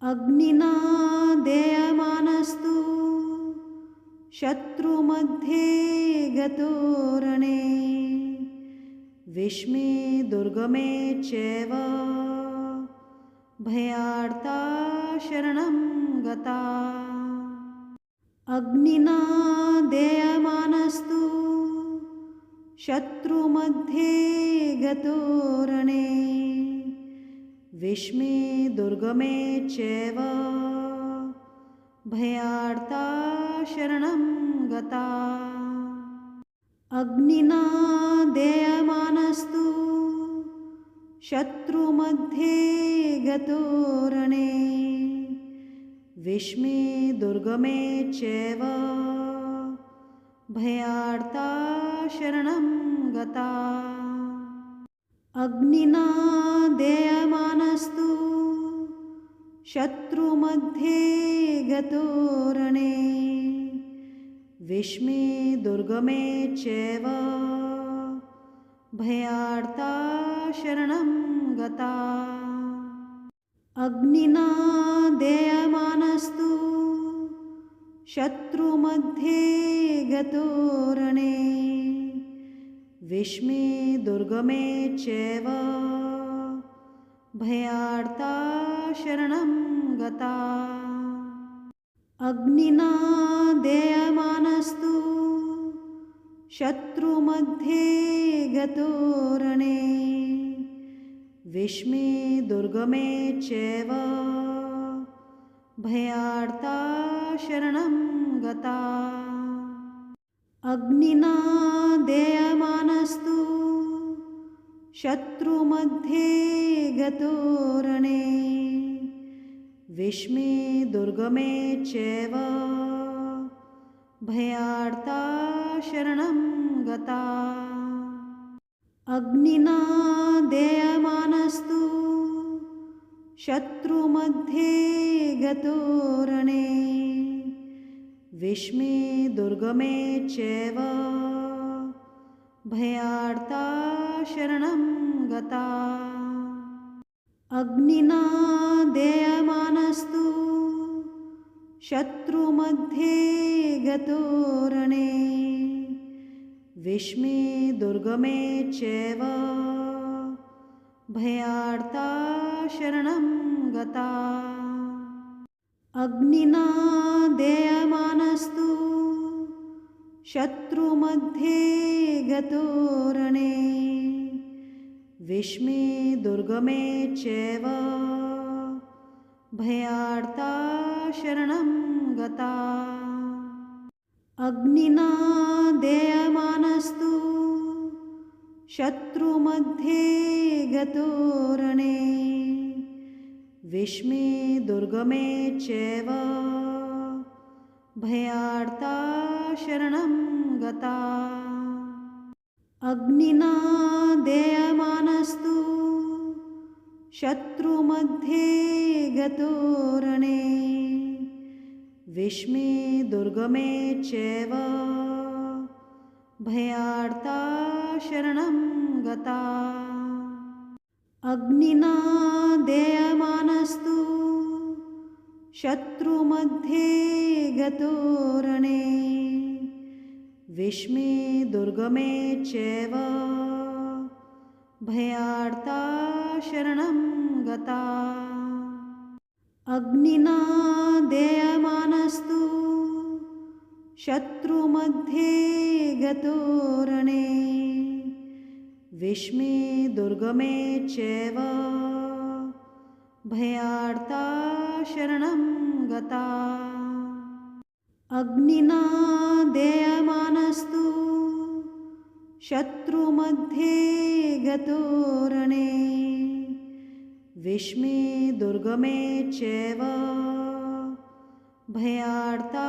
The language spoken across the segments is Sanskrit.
अग्निना देयमानस्तु शत्रुमध्ये गतो रणे विष्मे दुर्गमे चैव भयार्ता शरणं गता। अग्निना देयमानस्तु शत्रुमध्ये गतो रणे विष्मे दुर्गमे चैव भयार्ता शरणं गता। अग्निना देयमानस्तु शत्रुमध्ये गतो रणे विष्मे दुर्गमे चैव भयार्ता शरणं गता। अग्निना देयमानस्तु शत्रुमध्ये गतो रणे विष्मे दुर्गमे चैव भयार्ता शरणं गता। अग्निना देयमानस्तु शत्रुमध्ये गतो रणे विष्मे दुर्गमे चैव भयार्ता शरणं गता। अग्निना देयमानस्तु शत्रुमध्ये गतो रणे विष्मे दुर्गमे चैव भयार्ता शरणं गता। अग्निना देयमानस्तु शत्रुमध्ये गतो रणे विष्मे दुर्गमे चैव भयार्ता शरणं गता। अग्निना देयमानस्तु शत्रुमध्ये गतो रणे विष्मे दुर्गमे चैव भयार्ता शरणं गता। अग्निना देयमानस्तु शत्रुमध्ये गतो रणे विष्मे दुर्गमे चैव भयार्ता शरणं गता। अग्निना देयमानस्तु शत्रुमध्ये गतो रणे विष्मे दुर्गमे चैव भयार्ता शरणं गता। अग्निना देयमानस्तु शत्रुमध्ये गतो रणे विष्मे दुर्गमे चैव भयार्ता शरणं गता। अग्निना देयमानस्तु शत्रुमध्ये गतो रणे विष्मे दुर्गमे चैव भयार्ता शरणं गता। अग्निना देयमानस्तु शत्रुमध्ये गतो रणे विष्मे दुर्गमे चैव भयार्ता शरणं गता। अग्निना देयमानस्तु शत्रुमध्ये गतो रणे विष्मे दुर्गमे चैव भयार्ता शरणं गता। अग्निना देयमानस्तु शत्रुमध्ये गतो रणे विष्मे दुर्गमे चैव भयार्ता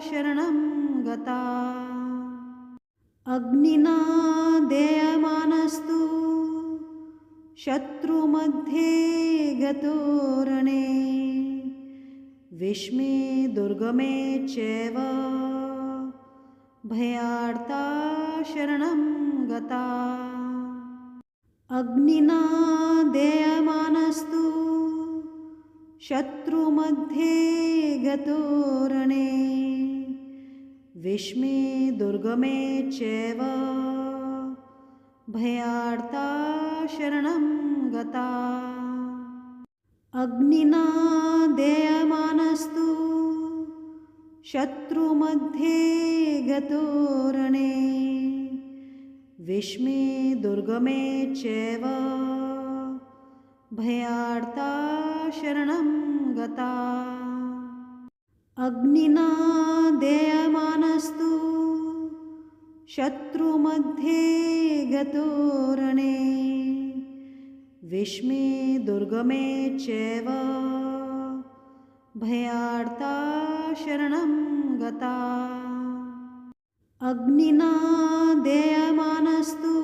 शरणं गता। अग्निना देयमानस्तु शत्रुमध्ये गतो रणे विष्मे दुर्गमे चैव भयार्ता शरणं गता। अग्निना देयमानस्तु शत्रुमध्ये गतो रणे विस्मे दुर्गमे चैव भयार्ता शरणं गता अग्निना देयमानस्तु शत्रुमध्ये गतो रणे विस्मे दुर्गमे चैव भयार्ता शरणं गता अग्निना देयमानस्तु शत्रुमध्ये गतो रणे विस्मे दुर्गमे चैव भयार्ता शरणं गता अग्निना देयमानस्तु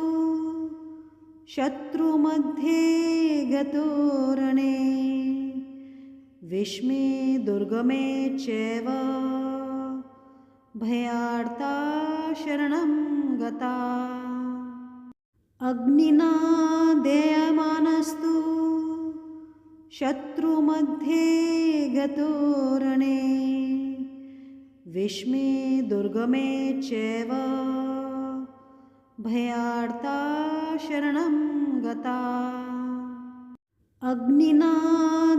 शत्रुमध्ये गतो रणे विस्मे दुर्गमे चैव भयार्ता शरणं गता अग्निना देयमानस्तु शत्रुमध्ये गतो रणे विस्मे दुर्गमे चैव भयार्ता शरणं गता अग्निना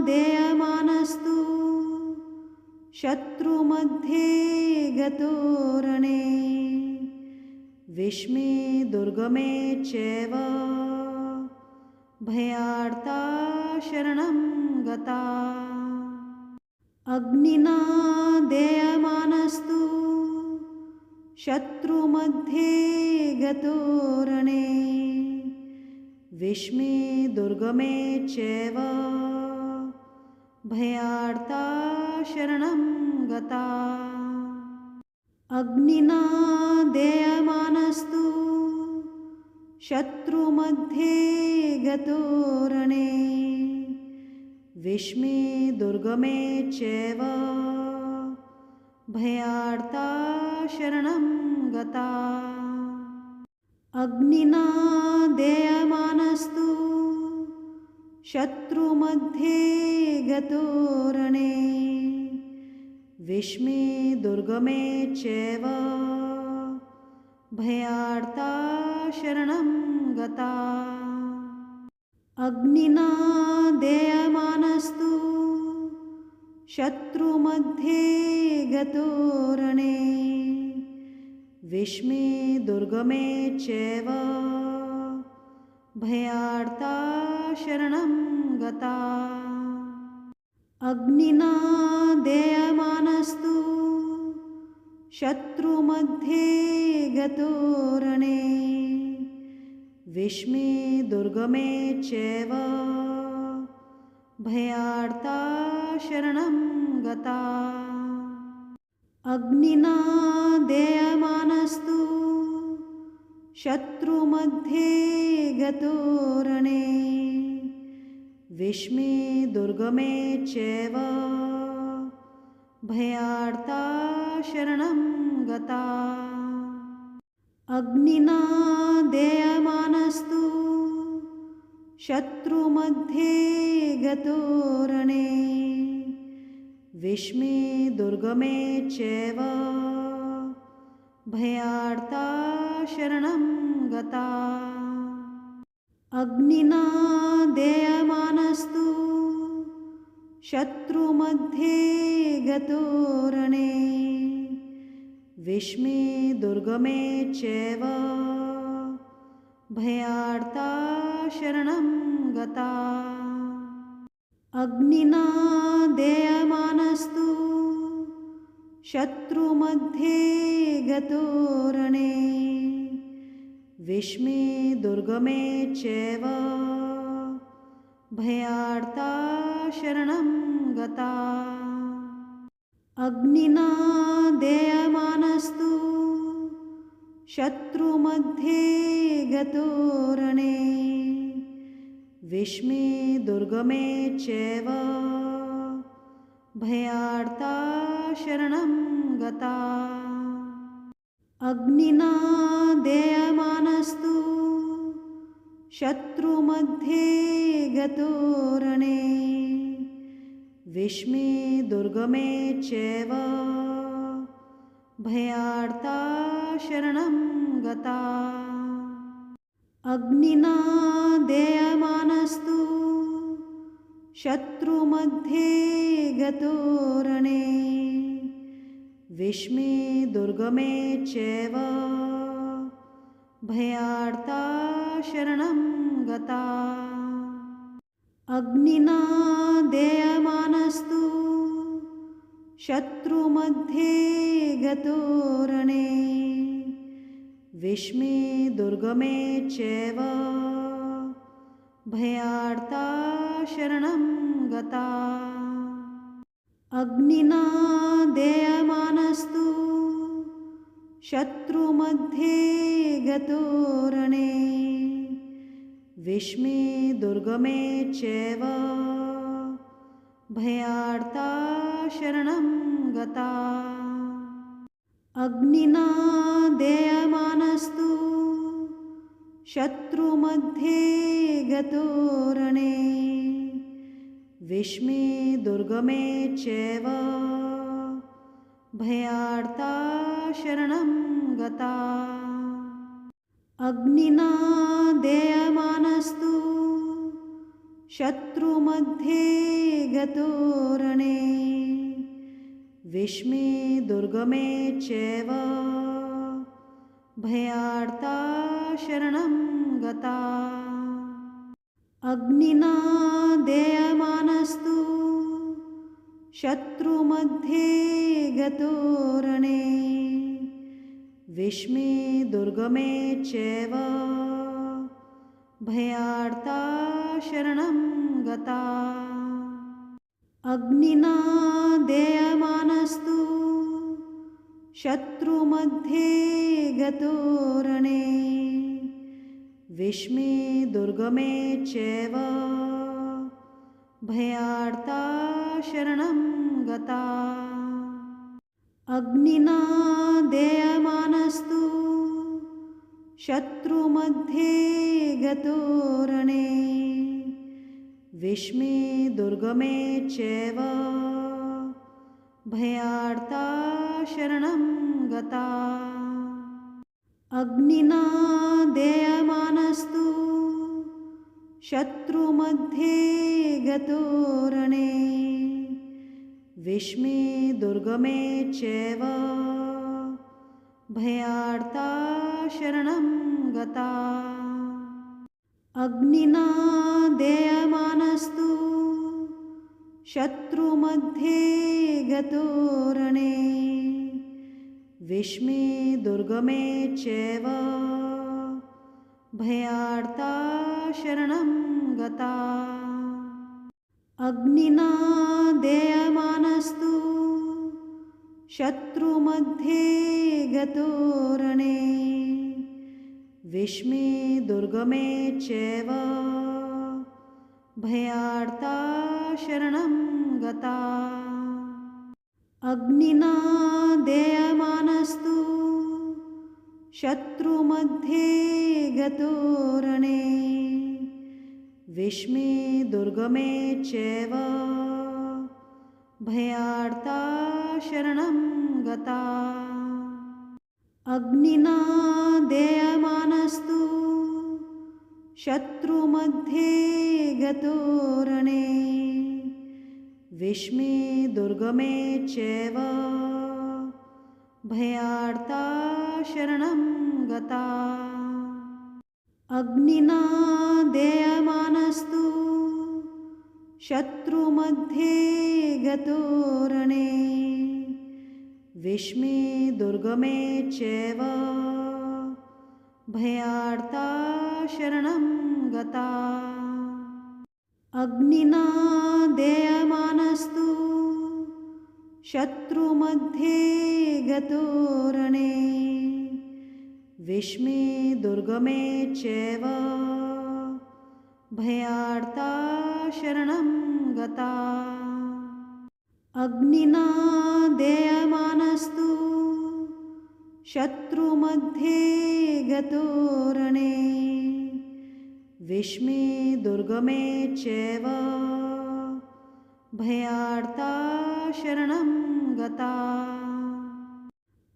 देयमानस्तु शत्रुमध्ये गतो रणे विस्मे दुर्गमे चैव भयार्ता शरणं गता अग्निना देयमानस्तु शत्रुमध्ये गतो रणे विस्मे दुर्गमे चैव भयार्ता शरणं गता अग्निना देयमानस्तु शत्रुमध्ये गतो रणे विस्मे दुर्गमे चैव भयार्ता शरणं गता अग्निना देयमानस्तु शत्रुमध्ये गतो रणे विस्मे दुर्गमे चैव भयार्ता शरणं गता अग्निना देयमानस्तु शत्रुमध्ये गतो रणे विस्मे दुर्गमे चैव भयार्ता शरणं गता अग्निना देयमानस्तु शत्रुमध्ये गतो रणे विस्मे दुर्गमे चैव भयार्ता शरणं गता अग्निना देयमानस्तु शत्रुमध्ये गतो रणे विस्मे दुर्गमे चैव भयार्ता शरणं गता अग्निना देयमानस्तु शत्रुमध्ये गतो रणे विस्मे दुर्गमे चैव भयार्ता शरणं गता अग्निना देयमानस्तु शत्रुमध्ये गतो रणे विस्मे दुर्गमे चैव भयार्ता शरणं गता अग्निना देयमानस्तु शत्रुमध्ये गतो रणे विस्मे दुर्गमे चैव भयार्ता शरणं गता अग्निना देयमानस्तु शत्रुमध्ये गतो रणे विस्मे दुर्गमे चैव भयार्ता शरणं गता अग्निना देयमानस्तु शत्रुमध्ये गतो रणे विष्मे दुर्गमे चैव भयार्ता शरणं गता। अग्निना देयमानस्तु शत्रुमध्ये गतो रणे विष्मे दुर्गमे चैव भयार्ता शरणं गता। अग्निना देयमानस्तु शत्रुमध्ये गतो रणे विष्मे दुर्गमे चैव भयार्ता शरणं गता। अग्निना देयमानस्तु शत्रुमध्ये गतो रणे विष्मे दुर्गमे चैव भयार्ता शरणं गता। अग्निना देयमानस्तु शत्रुमध्ये गतो रणे विष्मे दुर्गमे चैव भयार्ता शरणं गता। अग्निना देयमानस्तु शत्रुमध्ये गतो रणे विष्मे दुर्गमे चैव भयार्ता शरणं गता। अग्निना देयमानस्तु शत्रुमध्ये गतो रणे विष्मे दुर्गमे चैव भयार्ता शरणं गता। अग्निना देयमानस्तु शत्रुमध्ये गतो रणे विष्मे दुर्गमे चैव भयार्ता शरणं गता। अग्निना देयमानस्तु शत्रुमध्ये गतो रणे विष्मे दुर्गमे चैव भयार्ता शरणं गता। अग्निना देयमानस्तु शत्रुमध्ये गतो रणे विष्मे दुर्गमे चैव भयार्ता शरणं गता। अग्निना देयमानस्तु शत्रुमध्ये गतो रणे विष्मे दुर्गमे चैव भयार्ता शरणं गता। अग्निना देयमानस्तु शत्रुमध्ये गतो रणे विष्मे दुर्गमे चैव भयार्ता शरणं गता। अग्निना देयमानस्तु शत्रुमध्ये गतो रणे विष्मे दुर्गमे चैव भयार्ता शरणं गता। अग्निना देयमानस्तु शत्रुमध्ये गतो रणे विष्मे दुर्गमे चैव भयार्ता शरणं गता। अग्निना देयमानस्तु शत्रुमध्ये गतो रणे विष्मे दुर्गमे चैव भयार्ता शरणं गता। अग्निना देयमानस्तु शत्रुमध्ये गतो रणे विष्मे दुर्गमे चैव भयार्ता शरणं गता। अग्निना देयमानस्तु शत्रुमध्ये गतो रणे विष्मे दुर्गमे चैव भयार्ता शरणं गता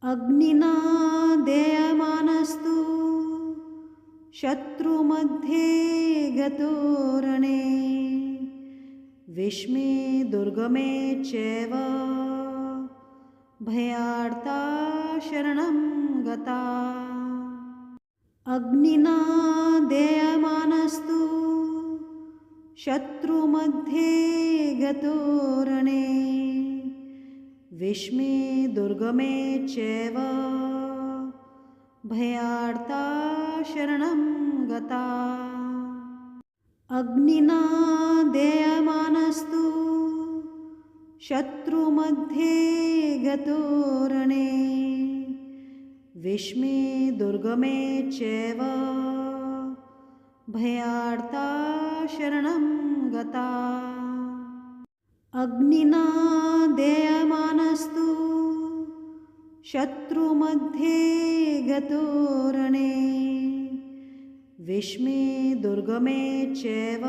अग्निना देयमानस्तु शत्रुमध्ये गतो रणे विस्मे दुर्गमे चैव भयार्ता शरणं गता अग्निना देयमानस्तु शत्रुमध्ये गतो रणे विस्मे दुर्गमे चैव भयार्ता शरणं गता अग्निना देयमानस्तु शत्रुमध्ये गतो रणे विस्मे दुर्गमे चैव भयार्ता शरणं गता अग्निना देयमानस्तु शत्रुमध्ये गतो रणे विस्मे दुर्गमे चैव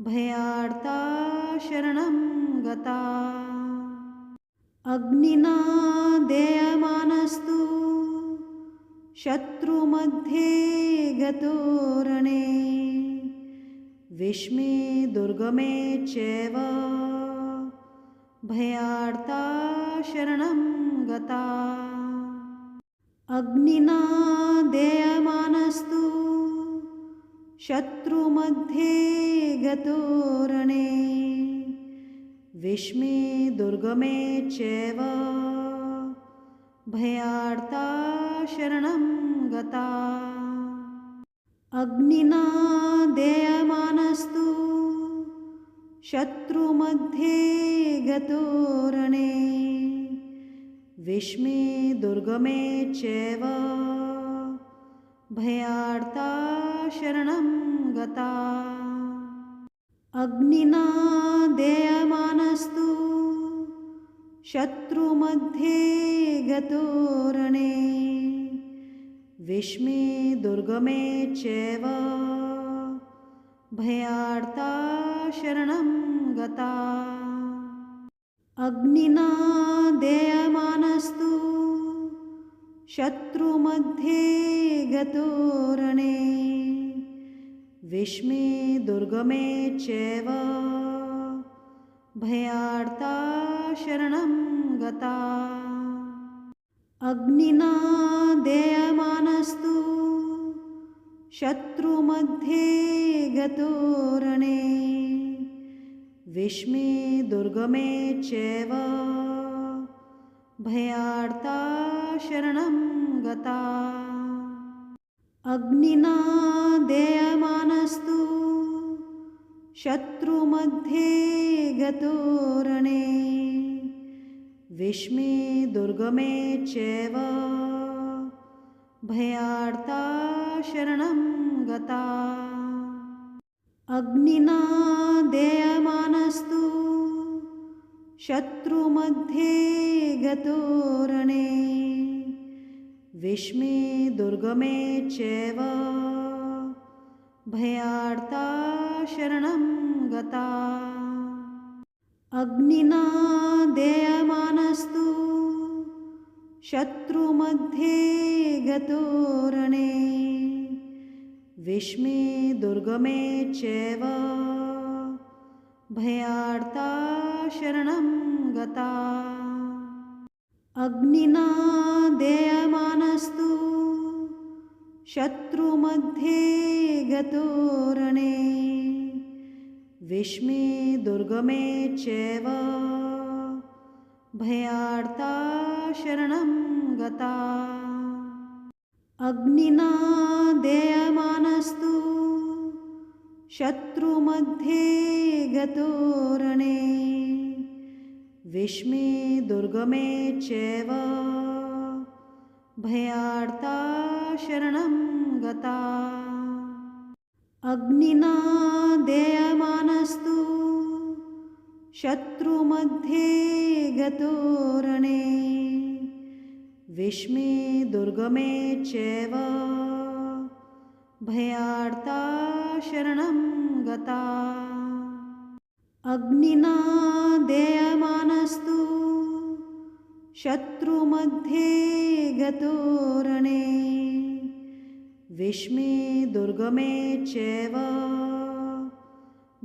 भयार्ता शरणं गता अग्निना देयमानस्तु शत्रुमध्ये गतो रणे विस्मे दुर्गमे चैव भयार्ता शरणं गता अग्निना देयमानस्तु शत्रुमध्ये गतो रणे विस्मे दुर्गमे चैव भयार्ता शरणं गता अग्निना देयमानस्तु शत्रुमध्ये गतो रणे विस्मे दुर्गमे चैव भयार्ता शरणं गता अग्निना देयमानस्तु शत्रुमध्ये गतो रणे विस्मे दुर्गमे चैव भयार्ता शरणं गता अग्निना देयमानस्तु शत्रुमध्ये गतो रणे विस्मे दुर्गमे चैव भयार्ता शरणं गता अग्निना देयमानस्तु शत्रुमध्ये गतो रणे विस्मे दुर्गमे चैव भयार्ता शरणं गता अग्निना देयमानस्तु शत्रुमध्ये गतो रणे विस्मे दुर्गमे चैव भयार्ता शरणं गता अग्निना देयमानस्तु शत्रुमध्ये गतो रणे विस्मे दुर्गमे चैव भयार्ता शरणं गता अग्निना देयमानस्तु शत्रुमध्ये गतो रणे विस्मे दुर्गमे चैव भयार्ता शरणं गता अग्निना देयमानस्तु शत्रुमध्ये गतो रणे विस्मे दुर्गमे चैव भयार्ता शरणं गता अग्निना देयमानस्तु शत्रुमध्ये गतो रणे विस्मे दुर्गमे चैव भयार्ता शरणं गता अग्निना देयमानस्तु शत्रुमध्ये गतो रणे विस्मे दुर्गमे चैव भयार्ता शरणं गता अग्निना देयमानस्तु शत्रुमध्ये गतो रणे विष्मे दुर्गमे चैव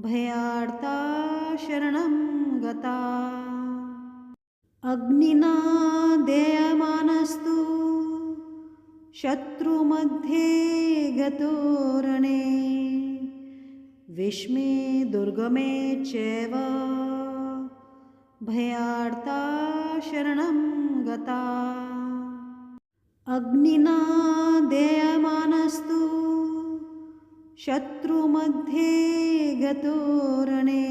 भयार्ता शरणं गता। अग्निना देयमानस्तु शत्रुमध्ये गतो रणे विष्मे दुर्गमे चैव भयार्ता शरणं गता। अग्निना देयमानस्तु शत्रुमध्ये गतो रणे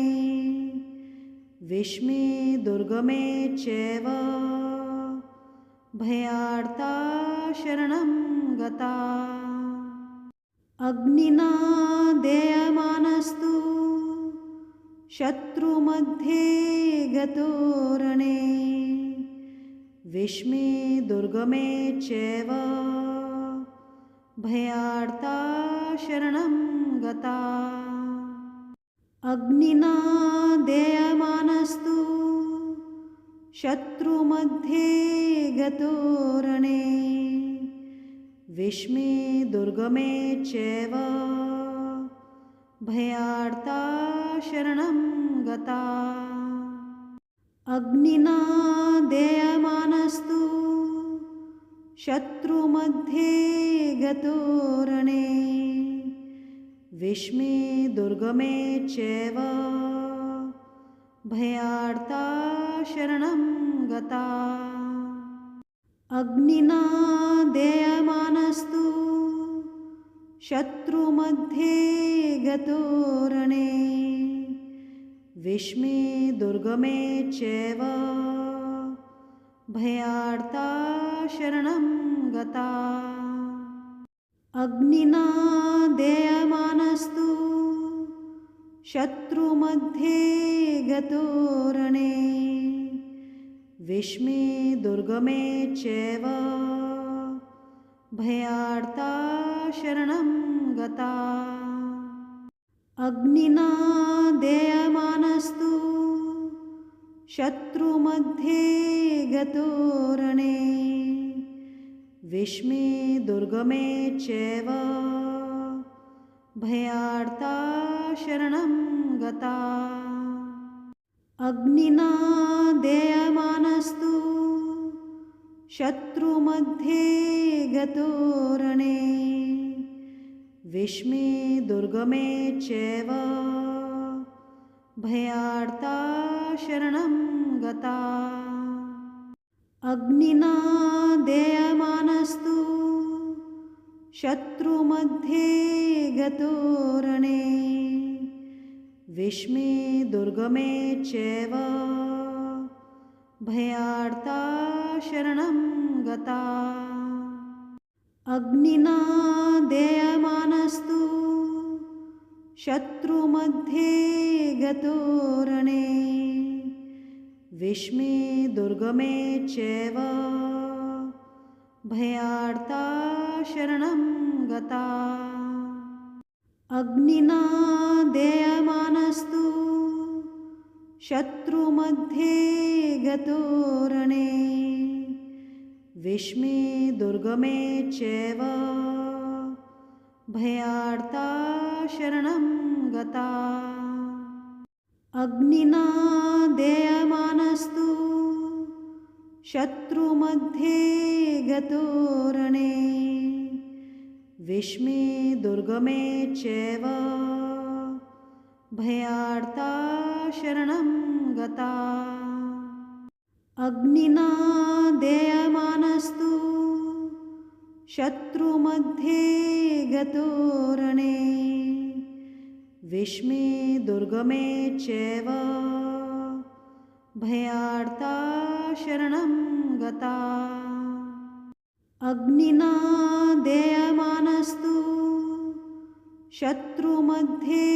विष्मे दुर्गमे चैव भयार्ता शरणं गता। अग्निना देयमानस्तु शत्रुमध्ये गतो रणे विष्मे दुर्गमे चैव भयार्ता शरणं गता। अग्निना देयमानस्तु शत्रुमध्ये गतो रणे विष्मे दुर्गमे चैव भयार्ता शरणं गता। अग्निना देयमानस्तु शत्रुमध्ये गतो रणे विष्मे दुर्गमे चैव भयार्ता शरणं गता। अग्निना देयमानस्तु शत्रुमध्ये गतो रणे विष्मे दुर्गमे चैव भयार्ता शरणं गता। अग्निना देयमानस्तु शत्रुमध्ये गतो रणे विष्मे दुर्गमे चैव भयार्ता शरणं गता। अग्निना देयमानस्तु शत्रुमध्ये गतो रणे विष्मे दुर्गमे चैव भयार्ता शरणं गता। अग्निना देयमानस्तु शत्रुमध्ये गतो रणे विष्मे दुर्गमे चैव भयार्ता शरणं गता। अग्निना देयमानस्तु शत्रुमध्ये गतो रणे विष्मे दुर्गमे चैव भयार्ता शरणं गता। अग्निना देयमानस्तु शत्रुमध्ये गतो रणे विष्मे दुर्गमे चैव भयार्ता शरणं गता। अग्निना देयमानस्तु शत्रुमध्ये गतो रणे विष्मे दुर्गमे चैव भयार्ता शरणं गता। अग्निना देयमानस्तु शत्रुमध्ये गतो रणे विष्मे दुर्गमे चैव भयार्ता शरणं गता। अग्निना देयमानस्तु शत्रुमध्ये गतो रणे विष्मे दुर्गमे चैव भयार्ता शरणं गता। अग्निना देयमानस्तु शत्रुमध्ये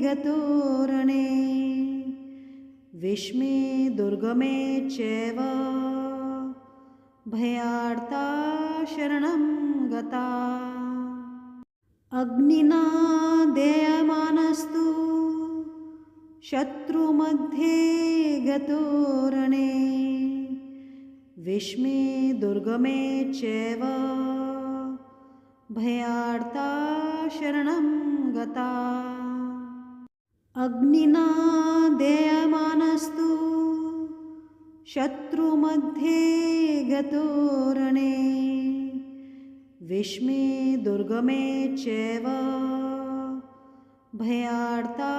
गतो रणे विष्मे दुर्गमे चैव भयार्ता शरणं गता। अग्निना देयमानस्तु शत्रुमध्ये गतो रणे विस्मे दुर्गमे चैव भयार्ता शरणं गता अग्निना देयमानस्तु शत्रुमध्ये गतो रणे विस्मे दुर्गमे चैव भयार्ता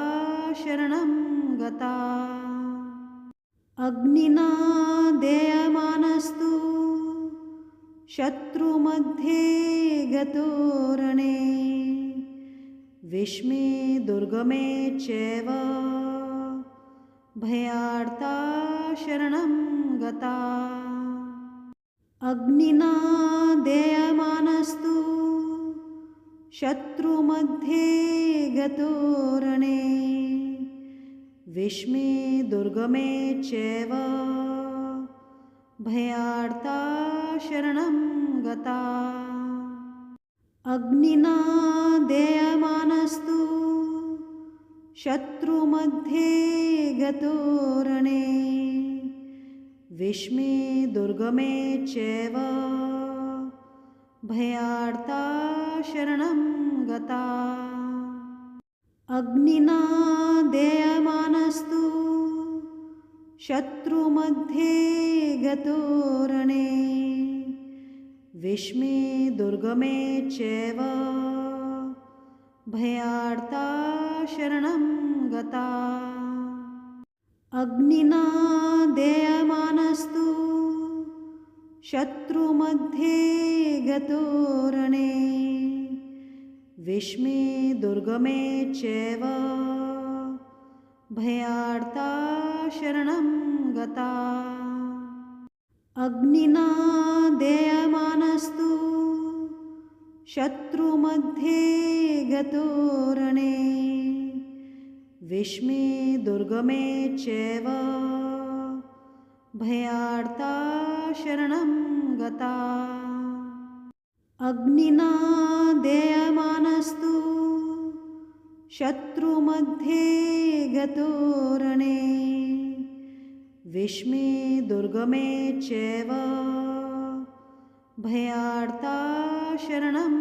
शरणं गता अग्निना देयमानस्तु शत्रुमध्ये गतो रणे विस्मे दुर्गमे चैव भयार्ता शरणं गता अग्निना देयमानस्तु शत्रुमध्ये गतो रणे विस्मे दुर्गमे चैव भयार्ता शरणं गता अग्निना देयमानस्तु शत्रुमध्ये गतो रणे विस्मे दुर्गमे चैव भयार्ता शरणं गता अग्निना देयमानस्तु शत्रुमध्ये गतो रणे विस्मे दुर्गमे चैव भयार्ता शरणं गता अग्निना देयमानस्तु शत्रुमध्ये गतो रणे विस्मे दुर्गमे चैव भयार्ता शरणं गता अग्निना देयमानस्तु शत्रुमध्ये गतो रणे विस्मे दुर्गमे चैव भयार्ता शरणं गता अग्निना देयमानस्तु शत्रुमध्ये गतो रणे विस्मे दुर्गमे चैव भयार्ता शरणं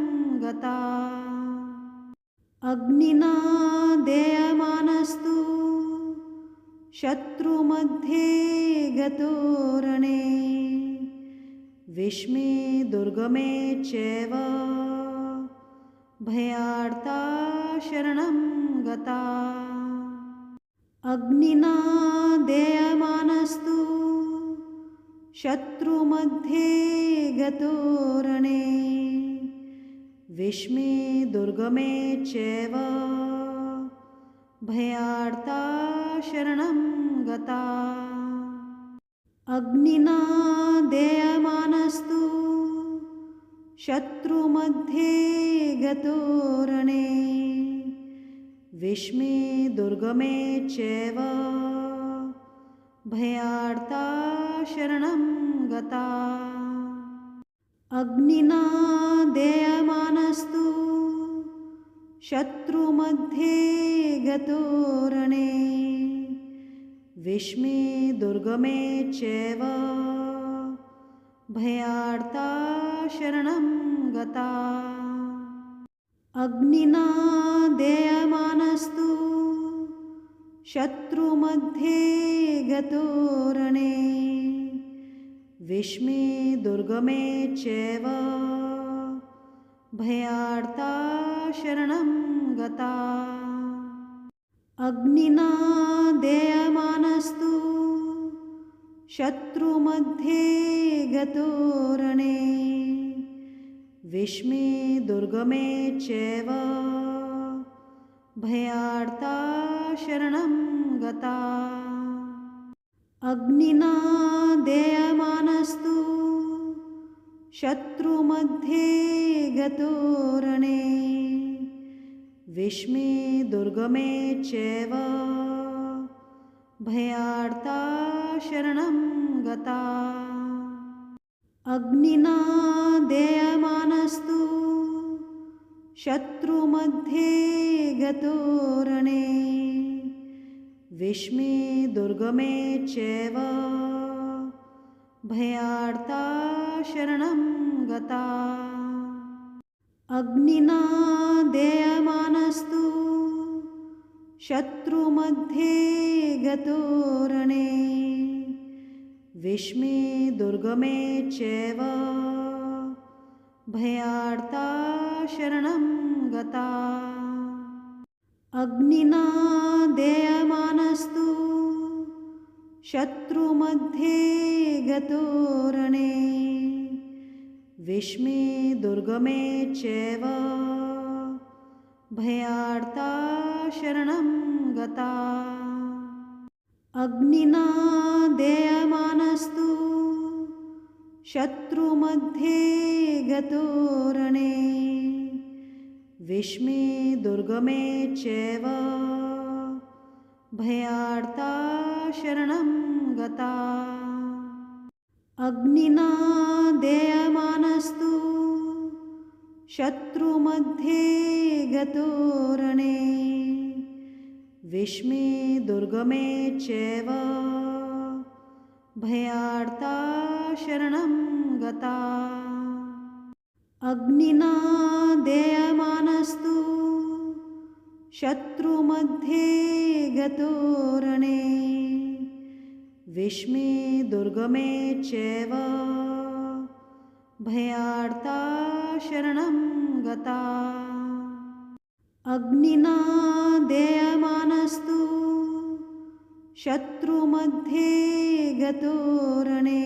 गता अग्निना देयमानस्तु शत्रुमध्ये गतो रणे विस्मे दुर्गमे चैव भयार्ता शरणं गता अग्निना देयमानस्तु शत्रुमध्ये गतो रणे विस्मे दुर्गमे चैव भयार्ता शरणं गता अग्निना देयमानस्तु शत्रुमध्ये गतो रणे विस्मे दुर्गमे चैव भयार्ता शरणं गता अग्निना देयमानस्तु शत्रुमध्ये गतो रणे विस्मे दुर्गमे चैव भयार्ता शरणं गता अग्निना देयमानस्तु शत्रुमध्ये गतो रणे विस्मे दुर्गमे चैव भयार्ता शरणं गता अग्निना देयमानस्तु शत्रुमध्ये गतो रणे विस्मे दुर्गमे चैव भयार्ता शरणं गता अग्निना देयमानस्तु शत्रुमध्ये गतो रणे विस्मे दुर्गमे चैव भयार्ता शरणं गता अग्निना देयमानस्तु शत्रुमध्ये गतो रणे विष्मे दुर्गमे चैव भयार्ता शरणं गता। अग्निना देयमानस्तु शत्रुमध्ये गतो रणे विष्मे दुर्गमे चैव भयार्ता शरणं गता। अग्निना देयमानस्तु शत्रुमध्ये गतो रणे विष्मे दुर्गमे चैव भयार्ता शरणं गता। अग्निना देयमानस्तु शत्रुमध्ये गतो रणे विष्मे दुर्गमे चैव भयार्ता शरणं गता। अग्निना देयमानस्तु शत्रुमध्ये गतो रणे विष्मे दुर्गमे चैव भयार्ता शरणं गता। अग्निना देयमानस्तु शत्रुमध्ये गतो रणे विष्मे दुर्गमे चैव भयार्ता शरणं गता। अग्निना देयमानस्तु शत्रुमध्ये गतो रणे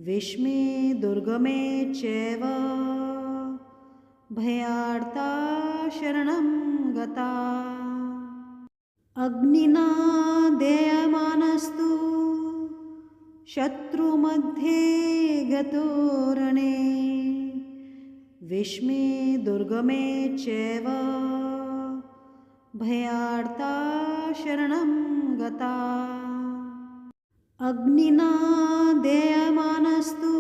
विष्मे दुर्गमे चैव भयार्ता शरणं गता। अग्निना देयमानस्तु शत्रुमध्ये गतो रणे विष्मे दुर्गमे चैव भयार्ता शरणं गता। अग्निना देयमानस्तु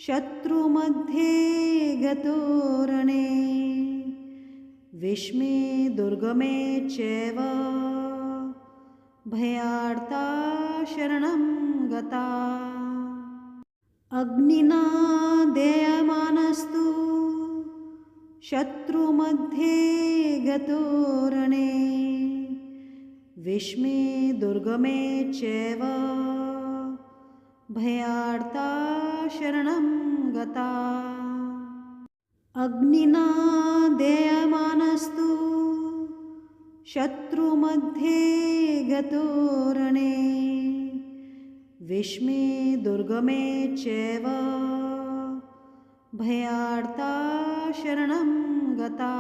शत्रुमध्ये गतो रणे विष्मे दुर्गमे चैव भयार्ता शरणं गता। अग्निना देयमानस्तु शत्रुमध्ये गतो रणे विष्मे दुर्गमे चैव भयार्ता शरणं गता। अग्निना देयमानस्तु शत्रुमध्ये गतो रणे विष्मे दुर्गमे चैव भयार्ता शरणं गता।